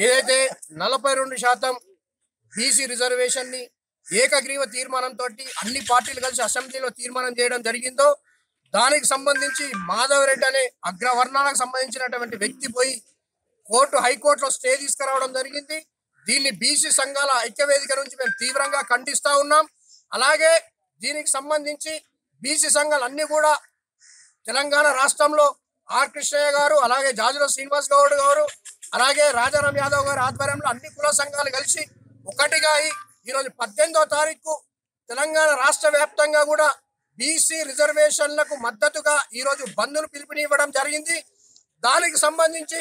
ఏదైతే 42% BC reservation ని ఏకగ్రీవ తీర్మానంతో అన్ని పార్టీలు కలిసి అసెంబ్లీలో తీర్మానం చేయడం జరిగిందో దానికి సంబంధించి మాధవరెడ్డి అనే అగ్రవర్ణాలకు సంబంధించినటువంటి వ్యక్తి పోయి హైకోర్టులో స్టే తీసుకురావడం జరిగింది. దీన్ని బీసీ సంఘాల ఐక్యవేదిక నుంచి మేము తీవ్రంగా ఖండిస్తా ఉన్నాం. అలాగే దీనికి సంబంధించి బీసీ సంఘాలు అన్ని కూడా తెలంగాణ రాష్ట్రంలో ఆర్ కృష్ణయ్య గారు, అలాగే జాజుల శ్రీనివాస్ గౌడ్ గారు, అలాగే రాజారాం యాదవ్ గారు ఆధ్వర్యంలో అన్ని కుల సంఘాలు కలిసి ఒకటిగా ఈరోజు 18వ తారీఖు తెలంగాణ రాష్ట్ర వ్యాప్తంగా కూడా బీసీ రిజర్వేషన్లకు మద్దతుగా ఈరోజు బంద్ను పిలుపునివ్వడం జరిగింది. దానికి సంబంధించి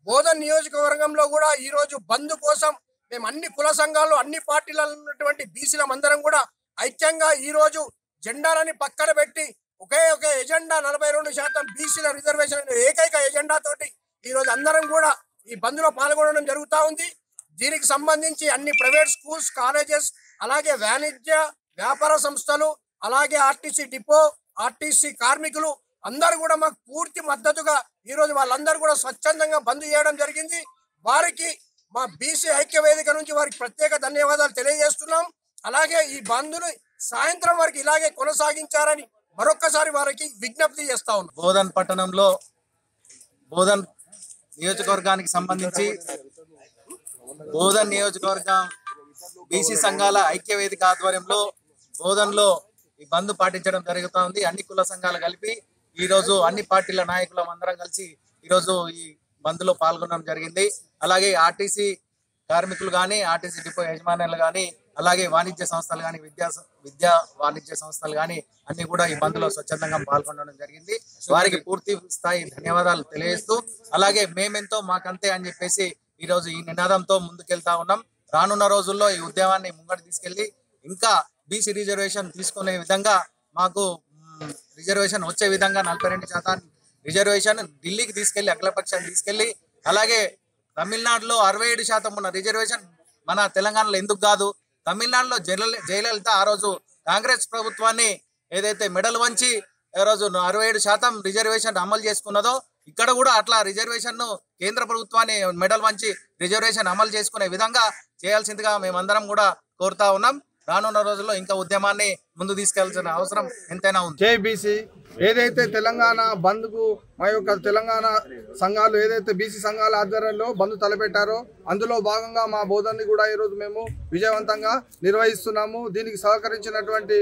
బోధన్ నియోజకవర్గంలో కూడా ఈరోజు బంద్ కోసం మేము అన్ని కుల సంఘాలు అన్ని పార్టీలలో ఉన్నటువంటి బీసీల అందరం కూడా ఐక్యంగా ఈరోజు జెండాలని పక్కన పెట్టి ఒకే ఎజెండా 42% బీసీల రిజర్వేషన్ ఏకైక ఎజెండా తోటి ఈరోజు అందరం కూడా ఈ బంద్లో పాల్గొనడం జరుగుతూ ఉంది. దీనికి సంబంధించి అన్ని ప్రైవేట్ స్కూల్స్, కాలేజెస్, అలాగే వాణిజ్య వ్యాపార సంస్థలు, అలాగే ఆర్టీసీ డిపో, ఆర్టీసీ కార్మికులు అందరూ కూడా మాకు పూర్తి మద్దతుగా ఈరోజు వాళ్ళందరూ కూడా స్వచ్ఛందంగా బంద్ చేయడం జరిగింది. వారికి మా బీసీ ఐక్యవేదిక నుంచి వారికి ప్రత్యేక ధన్యవాదాలు తెలియజేస్తున్నాం. అలాగే ఈ బంద్ను సాయంత్రం వరకు ఇలాగే కొనసాగించారని మరొక్కసారి వారికి విజ్ఞప్తి చేస్తా ఉన్నాం. బోధన్ పట్టణంలో బోధన్ నియోజకవర్గానికి సంబంధించి బోధన్ నియోజకవర్గం బీసీ సంఘాల ఐక్యవేదిక ఆధ్వర్యంలో బోధన్లో ఈ బంద్ పాటించడం జరుగుతూ ఉంది. అన్ని కుల సంఘాలు కలిపి ఈరోజు అన్ని పార్టీల నాయకులం అందరం కలిసి ఈరోజు ఈ బంద్లో పాల్గొనడం జరిగింది. అలాగే ఆర్టీసీ కార్మికులు కానీ, ఆర్టీసీ డిపో యజమానులు కానీ, అలాగే వాణిజ్య సంస్థలు కానీ, విద్యా వాణిజ్య సంస్థలు కానీ అన్ని కూడా ఈ బంద్లో స్వచ్ఛందంగా పాల్గొనడం జరిగింది. వారికి పూర్తి స్థాయి ధన్యవాదాలు తెలియజేస్తూ, అలాగే మేమెంతో మాకంతే అని చెప్పేసి ఈరోజు ఈ నినాదంతో ముందుకెళ్తా ఉన్నాం. రానున్న రోజుల్లో ఈ ఉద్యమాన్ని ముంగటి తీసుకెళ్లి ఇంకా బీసీ రిజర్వేషన్ తీసుకునే విధంగా, మాకు రిజర్వేషన్ వచ్చే విధంగా 42% రిజర్వేషన్ ఢిల్లీకి తీసుకెళ్లి అఖిలపక్షాన్ని తీసుకెళ్లి, అలాగే తమిళనాడులో 67% ఉన్న రిజర్వేషన్ మన తెలంగాణలో ఎందుకు కాదు? తమిళనాడులో జయలలిత ఆ రోజు కాంగ్రెస్ ప్రభుత్వాన్ని ఏదైతే మెడల్ వంచి ఆ రోజు 67% రిజర్వేషన్ అమలు చేసుకున్నదో, ఇక్కడ కూడా అట్లా రిజర్వేషన్ ను కేంద్ర ప్రభుత్వాన్ని మెడల్ వంచి రిజర్వేషన్ అమలు చేసుకునే విధంగా చేయాల్సిందిగా మేమందరం కూడా కోరుతా ఉన్నాం. రానున్న రోజుల్లో ఇంకా ఉద్యమాన్ని ముందు తీసుకెళ్లాల్సిన అవసరం ఎంతైనా ఉంది. జై బీసీ. ఏదైతే తెలంగాణ బంద్కు మా యొక్క తెలంగాణ సంఘాలు ఏదైతే బీసీ సంఘాల ఆధ్వర్యంలో బంద్ తలపెట్టారో అందులో భాగంగా మా బోధనని కూడా ఈరోజు మేము విజయవంతంగా నిర్వహిస్తున్నాము. దీనికి సహకరించినటువంటి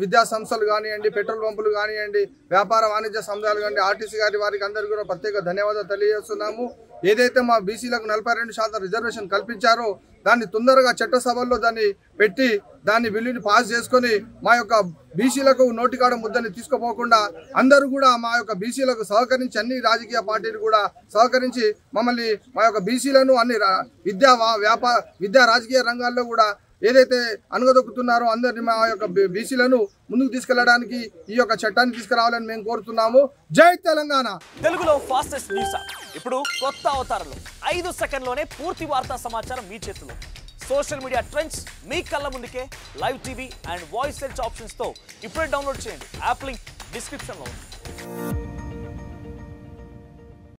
విద్యా సంస్థలు కానివ్వండి, పెట్రోల్ పంపులు కానివ్వండి, వ్యాపార వాణిజ్య సంస్థలు కానివ్వండి, ఆర్టీసీ గారి వారికి అందరికీ కూడా ప్రత్యేక ధన్యవాదాలు తెలియజేస్తున్నాము. ఏదైతే మా బీసీలకు 42% రిజర్వేషన్ కల్పించారో దాన్ని తొందరగా చట్టసభల్లో దాన్ని పెట్టి దాన్ని బిల్లుని పాస్ చేసుకొని మా యొక్క బీసీలకు నోటికాడ ముద్దని తీసుకుపోకుండా అందరూ కూడా మా యొక్క బీసీలకు సహకరించి అన్ని రాజకీయ పార్టీలు కూడా సహకరించి మమ్మల్ని మా యొక్క బీసీలను అన్ని విద్యా రాజకీయ రంగాల్లో కూడా ఏదైతే అనుగదొక్కుతున్నారో అందరినీ మా యొక్క బీసీలను ముందుకు తీసుకెళ్లడానికి ఈ యొక్క చట్టాన్ని తీసుకురావాలని మేము కోరుతున్నాము. జై తెలంగాణ. తెలుగులో ఫాస్టెస్ట్ న్యూస్ ఇప్పుడు కొత్త అవతారంలో 5 సెకండ్లోనే పూర్తి వార్తా సమాచారం మీ చేతిలో. సోషల్ మీడియా ట్రెండ్స్ మీ కళ్ళ ముందుకే live TV and voice search options తో ఇప్పుడే డౌన్లోడ్ చేయండి. యాప్ లింక్ డిస్క్రిప్షన్ లో ఉంది.